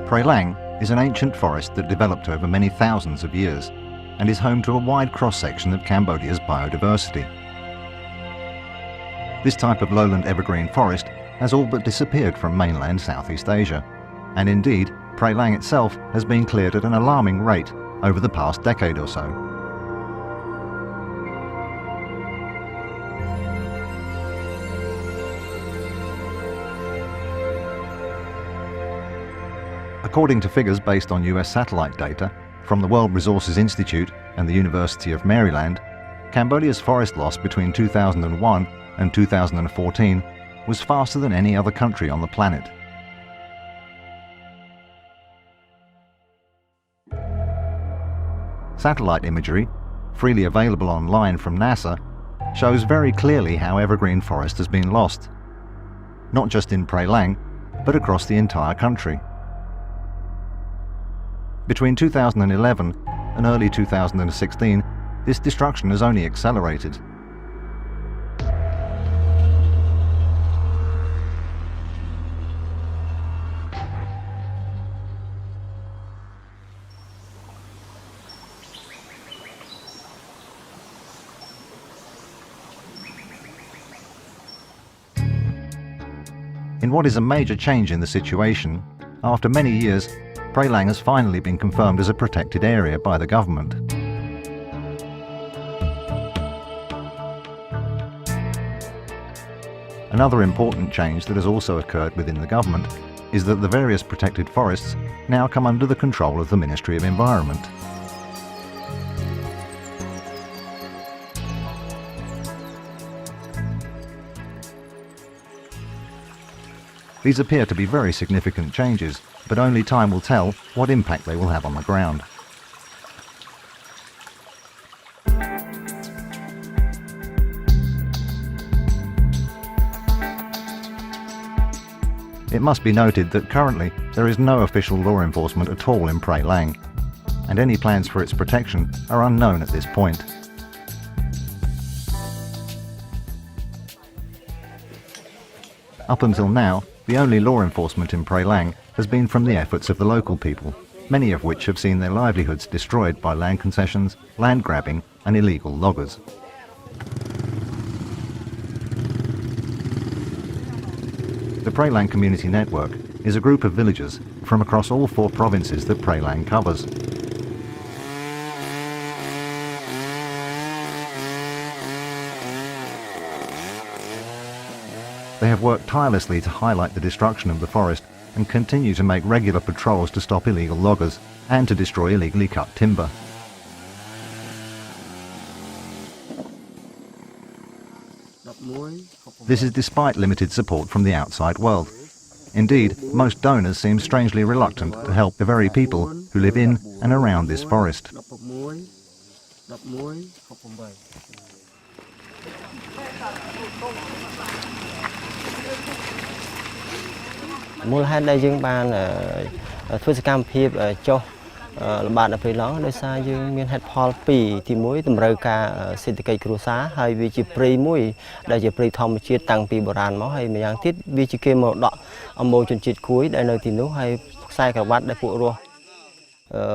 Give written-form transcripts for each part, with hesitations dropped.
Prey Lang is an ancient forest that developed over many thousands of years and is home to a wide cross-section of Cambodia's biodiversity. This type of lowland evergreen forest has all but disappeared from mainland Southeast Asia, and indeed, Prey Lang itself has been cleared at an alarming rate over the past decade or so. According to figures based on US satellite data from the World Resources Institute and the University of Maryland, Cambodia's forest loss between 2001 and 2014 was faster than any other country on the planet. Satellite imagery, freely available online from NASA, shows very clearly how evergreen forest has been lost, not just in Prey Lang, but across the entire country. Between 2011 and early 2016, this destruction has only accelerated. In what is a major change in the situation, after many years, Prey Lang has finally been confirmed as a protected area by the government. Another important change that has also occurred within the government is that the various protected forests now come under the control of the Ministry of Environment. These appear to be very significant changes, but only time will tell what impact they will have on the ground. It must be noted that currently there is no official law enforcement at all in Prey Lang, and any plans for its protection are unknown at this point. Up until now, the only law enforcement in Prey Lang has been from the efforts of the local people, many of which have seen their livelihoods destroyed by land concessions, land grabbing and illegal loggers. The Prey Lang Community Network is a group of villagers from across all 4 provinces that Prey Lang covers. They have worked tirelessly to highlight the destruction of the forest and continue to make regular patrols to stop illegal loggers and to destroy illegally cut timber. This is despite limited support from the outside world. Indeed, most donors seem strangely reluctant to help the very people who live in and around this forest. Mùa hè đây dương ban thuê cam phiệp cho bạn ở phía đó nơi xa dương miền hạt Paul Pì thì mỗi tầm rơi cả sinh cây cua xá hay vì chỉ pri mũi đại chỉ pri thom chia tăng pi bờ ràn máu hay mà giang thiết vì chỉ kêu một đọ âm mô chân chít cuối đại nơi thì nấu hay sai cả bát đại phụ rồi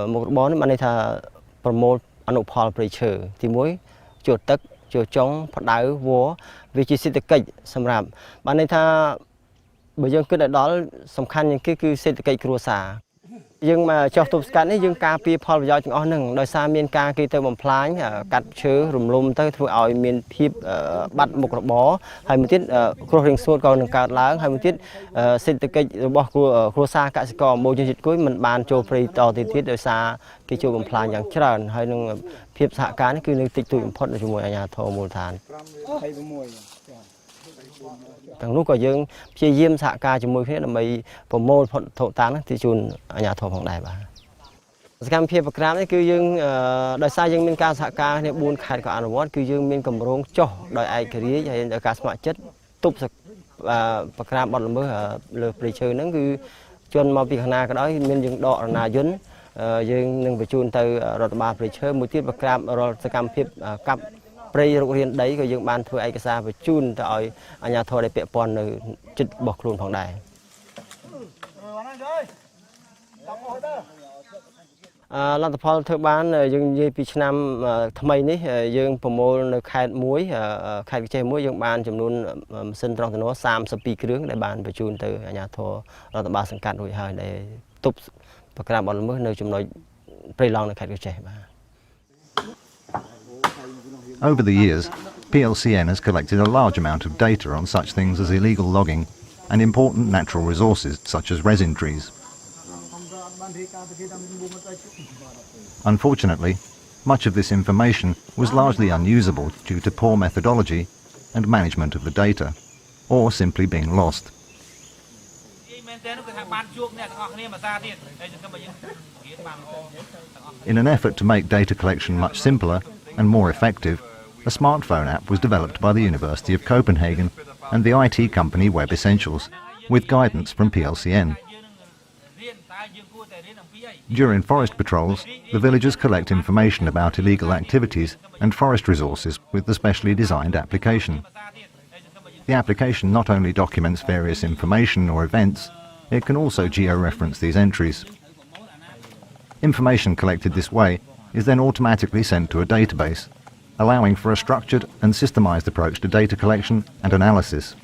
một bón mà này thà promote anh Paul preacher thì mỗi chuột tắc chuột chống phát đá vúa vì chỉ sinh cây xâm rạp bạn này thà bây giờ cái đó sầm khăn những cái sinh cây cua xá nhưng mà cho tụi cái này nhưng ca pi Paul bây giờ chúng anh đừng đòi xa miền ca kia tới bầm phái cắt chứa rùm lum tới thôi ở miền phíp bắt một cặp bó hay một tiết cua rừng xuôi còn đừng cắt lá hay một tiết sinh cây bò cua xa cả còn môi trường dịch cuối mình bàn cho free to thì tiết đòi xa cái chỗ bầm phái dạng trơn hay đừng phíp xạ cá cứ đừng tịch tụi phật ở trong mùa nhà thổ mùa thàn thằng lúc còn dương chia diêm xạ ca cho môi phía là mấy phần mô thổ tán thì chun nhà thổ phòng đại bà cam phía bậc rám đấy cứ dương đòi sai dương miền ca xạ ca này buôn khai của anh vót cứ dương miền cầm rong cho đòi ai cái gì hay đòi cá smart chất tụp sực bậc rám bọn mới lừa chơi nó cứ chun mau việc na cái đó miền dương đọ là dấn dương nâng về chun từ rồi ba chơi một tiết bậc rám rồi cam phía cặp Prey riêng đấy cái dương ban thuê ai cái xa và chun tại nhà thờ để bẹp pon nơi chích bọc luôn phòng đài. លទ្ធផលធ្វើបានយើងនិយាយពីឆ្នាំថ្មីនេះយើងប្រមូលនៅខេត្តមួយខេត្តកញ្ចេះមួយយើងបានចំនួនម៉ាស៊ីនត្រង់ទំនង32គ្រឿងដែលបានបញ្ជូនទៅអាជ្ញាធររដ្ឋបាលសង្កាត់រួចហើយដែលទប់ប្រក្រាបបទល្មើសនៅចំណុចព្រៃឡង់នៅខេត្តកញ្ចេះបាទ Over the years, PLCN has collected a large amount of data on such things as illegal logging and important natural resources such as resin trees. Unfortunately, much of this information was largely unusable due to poor methodology and management of the data, or simply being lost. In an effort to make data collection much simpler and more effective, a smartphone app was developed by the University of Copenhagen and the IT company Web Essentials, with guidance from PLCN. During forest patrols, the villagers collect information about illegal activities and forest resources with the specially designed application. The application not only documents various information or events, it can also geo-reference these entries. Information collected this way is then automatically sent to a database, allowing for a structured and systemized approach to data collection and analysis.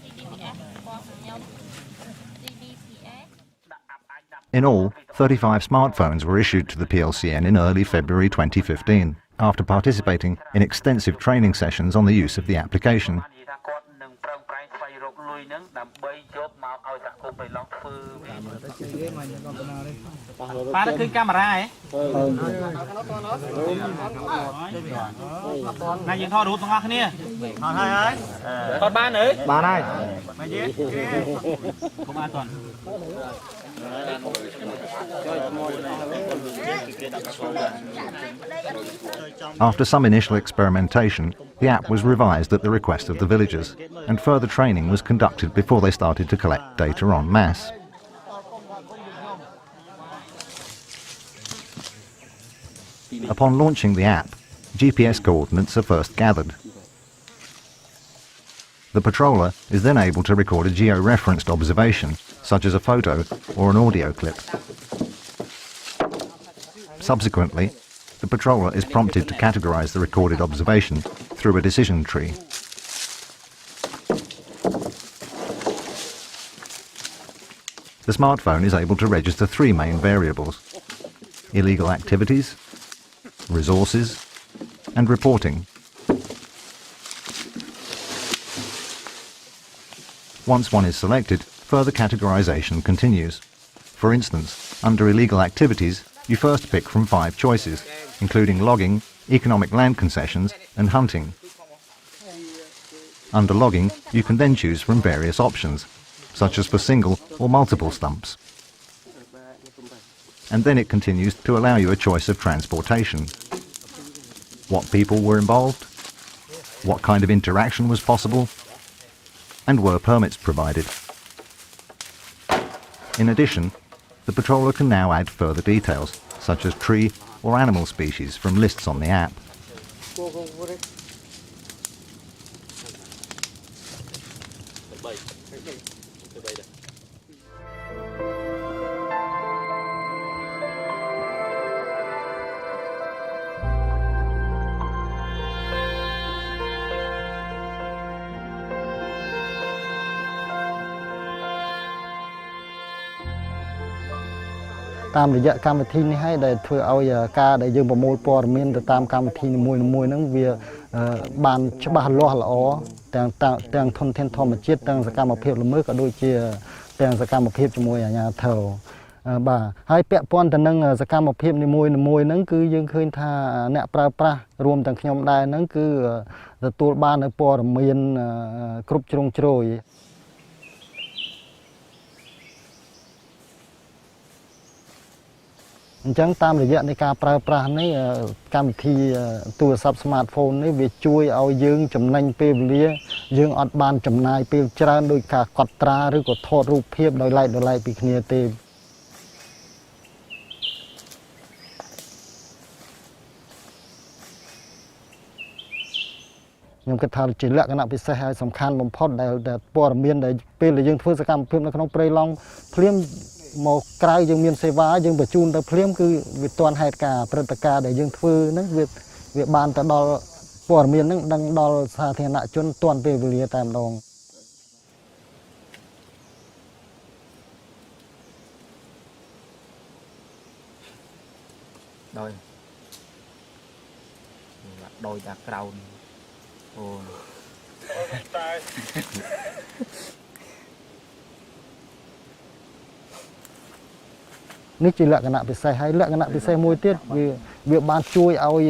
In all, 35 smartphones were issued to the PLCN in early February 2015, after participating in extensive training sessions on the use of the application. After some initial experimentation, the app was revised at the request of the villagers, and further training was conducted before they started to collect data en masse. Upon launching the app, GPS coordinates are first gathered. The patroller is then able to record a geo-referenced observation, such as a photo or an audio clip. Subsequently, the patroller is prompted to categorize the recorded observation through a decision tree. The smartphone is able to register three main variables: illegal activities, resources, and reporting. Once one is selected, further categorization continues. For instance, under illegal activities, you first pick from 5 choices, including logging, economic land concessions, and hunting. Under logging, you can then choose from various options, such as for single or multiple stumps. And then it continues to allow you a choice of transportation. What people were involved, what kind of interaction was possible, and were permits provided. In addition, the patroller can now add further details, such as tree or animal species from lists on the app. Tam the yak camatini high that to our car that you more poor mean the tam camatini more via ban chabah law or tang content tomachit, tang the cam of people milk or do cheer, tang the cam of people more and toe. Ba high pet pond the nung as a cam of people more nunku, you couldn't have net pra room than Kyom die nunku, the tool ban a poor mean group chung troy. Chẳng tam là dạng này cả pra này cam thì tua sắp smartphone này việc chui ao dương chấm nanh pe lia dương ọt ban chấm nai pe tràn đôi cả quạt tra rồi có thọ rụp hiệp đòi lại bị kia tê nhưng cái thằng chỉ lệ cái nào bị sai sầm khăn bom phốt để bỏ miên để pe là dương phơi sạc cam phim nó không play long phim មកក្រៅយើងមានសេវាយើងបញ្ជូនទៅភ្លាមគឺវាទាន់ហេតុការព្រឹត្តិការណ៍ដែលយើងធ្វើហ្នឹងវាបានទៅដល់ព័ត៌មានហ្នឹងដឹងដល់សាធារណជនទាន់ពេលវេលាតែម្ដងដោយតាក្រោនអូតែនេះជាលក្ខណៈពិសេសហើយលក្ខណៈពិសេសមួយទៀតវាបានជួយឲ្យ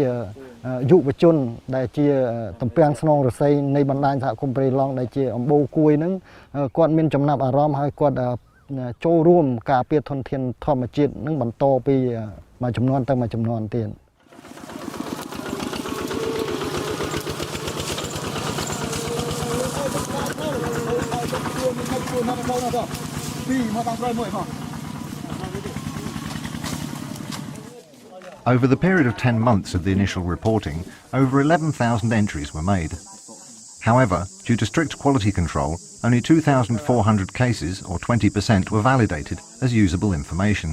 យុវជនដែលជាតំពាំងស្នងរស័យនៃបណ្ដាញសហគមន៍ព្រៃឡង់ដែលជាអំបូរគួយហ្នឹងគាត់មានចំណាប់អារម្មណ៍ហើយគាត់ចូលរួមការពារធនធានធម្មជាតិនឹងបន្តពីមួយចំនួនទៅមួយចំនួនទៀតOver the period of 10 months of the initial reporting, over 11,000 entries were made. However, due to strict quality control, only 2,400 cases, or 20%, were validated as usable information.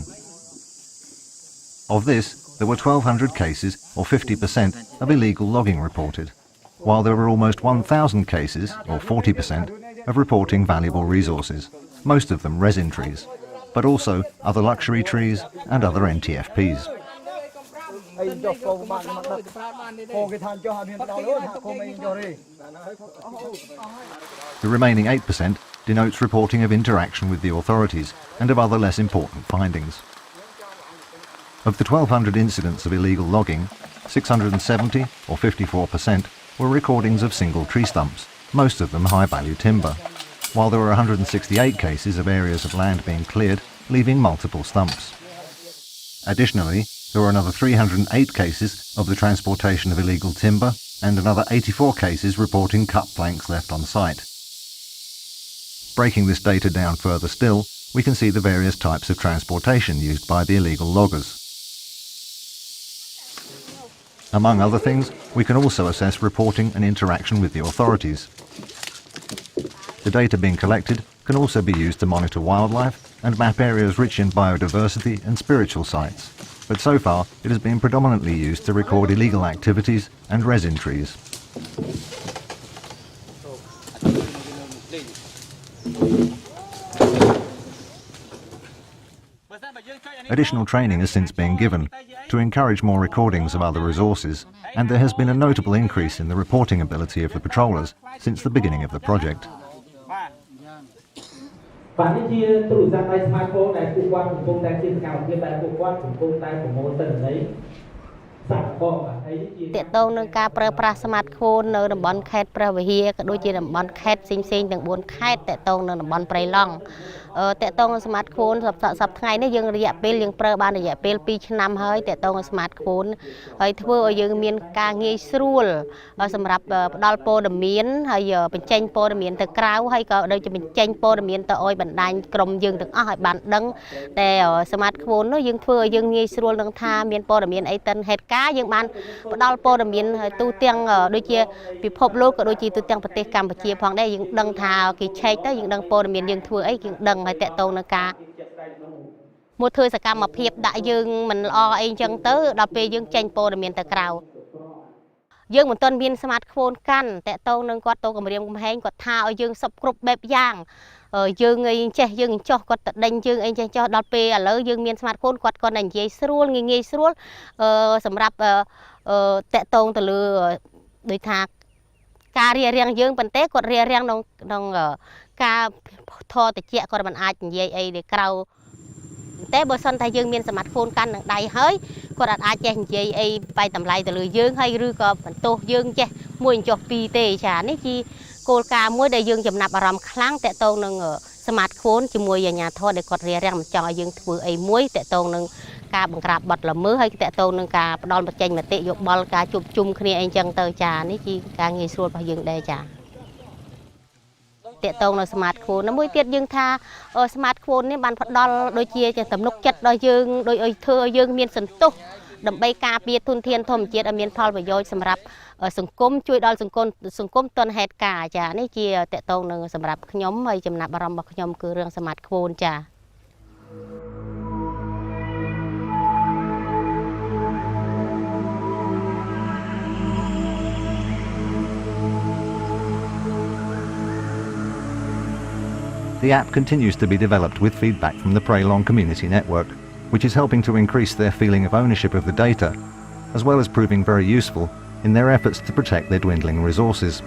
Of this, there were 1,200 cases, or 50%, of illegal logging reported, while there were almost 1,000 cases, or 40%, of reporting valuable resources, most of them resin trees, but also other luxury trees and other NTFPs. The remaining 8% denotes reporting of interaction with the authorities and of other less important findings. Of the 1,200 incidents of illegal logging, 670, or 54%, were recordings of single tree stumps, most of them high-value timber, while there were 168 cases of areas of land being cleared, leaving multiple stumps. Additionally, there were another 308 cases of the transportation of illegal timber and another 84 cases reporting cut planks left on site. Breaking this data down further still, we can see the various types of transportation used by the illegal loggers. Among other things, we can also assess reporting and interaction with the authorities. The data being collected can also be used to monitor wildlife and map areas rich in biodiversity and spiritual sites. But so far, it has been predominantly used to record illegal activities and resin trees. Additional training has since been given to encourage more recordings of other resources, and there has been a notable increase in the reporting ability of the patrollers since the beginning of the project. Tông smartphone sập ngày nó dừng rẻ pin dừng pro ban rẻ pin pi năm hơi tông smartphone hơi thưa dừng miền ca nghi srul sầm rập đal po đầm miến hay giờ mình tranh po đầm miến từ cào hay có đây cho mình tranh po đầm miến từ oi bản đàn crom dừng từ hỏi bản đăng để smartphone nó dừng thưa dừng nghi srul đăng tha miền po đầm miến ấy tên hết cá dừng ban đal po đầm miến tu tiếng đôi chia bị phộp lô đôi chia tu tiếng Việt Cambodia phong đây dừng đăng thà cái chạy tới dừng đăng po đầm miến dừng thưa ấy dừng đăng hay tông nó cá một thời gian mà phiệp đại dương mình lo anh chân tới đọc về dương tranh po để miền tây cào dương một tuần biên smartphone căn tệ tông nâng quát tông của mình cũng hay quát thao dương sập group bẹp giang dương anh che dương cho quát đánh dương anh che cho đọc về lỡ dương miền smartphone quát con ảnh giấy srul nghi srul sầm rập tệ tông từ lừa đối thạc cà ria riêng dương bận té quát ria riêng nông cà thò từ chẹt còn mình ai giấy ấy để cào té bờ sân thay dương miền smartphone căn đầy hơi còn ai che giấy ấy bay tầm lại từ lừa dương hay rư có tô dương che mùi cho pi tê chả nấy chi cô ca muối đây dương chầm nạp rầm kháng tệ tôn nâng smartphone chỉ mùi về nhà thôi để còn rìa răng cho dương vừa ấy muối tệ tôn nâng ca bằng cạp bật là mớ hay tệ tôn nâng ca đòn bật chanh mà tệ dục ball ca chụp chung khi anh chân tơ trà nấy chi ca nghề xuôi vào dương đây trà tệ tông là smartphone nó mới tiết dương tha smartphone này bàn phật đo đôi chia cho tầm nục chất đôi dương đôi thưa dương miền sân túc đầm bay ca bia thun thiên thom chết ở miền Paul và dôi sầm rập sừng côm chui đo sừng côm tuần hết cả chả này chia tệ tông là sầm rập nhóm hay chầm nạp barom bạc nhóm cứ riêng smartphone chả The app continues to be developed with feedback from the Prey Long Community Network, which is helping to increase their feeling of ownership of the data, as well as proving very useful in their efforts to protect their dwindling resources.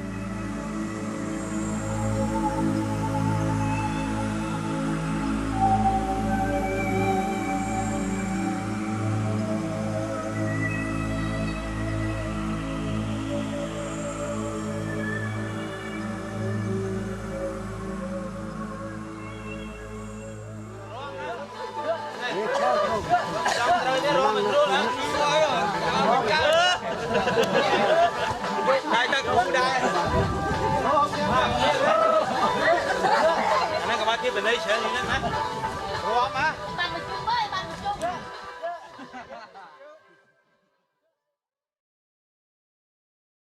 Anh có ba kia bên đây chơi gì nữa hả? Rùa mà.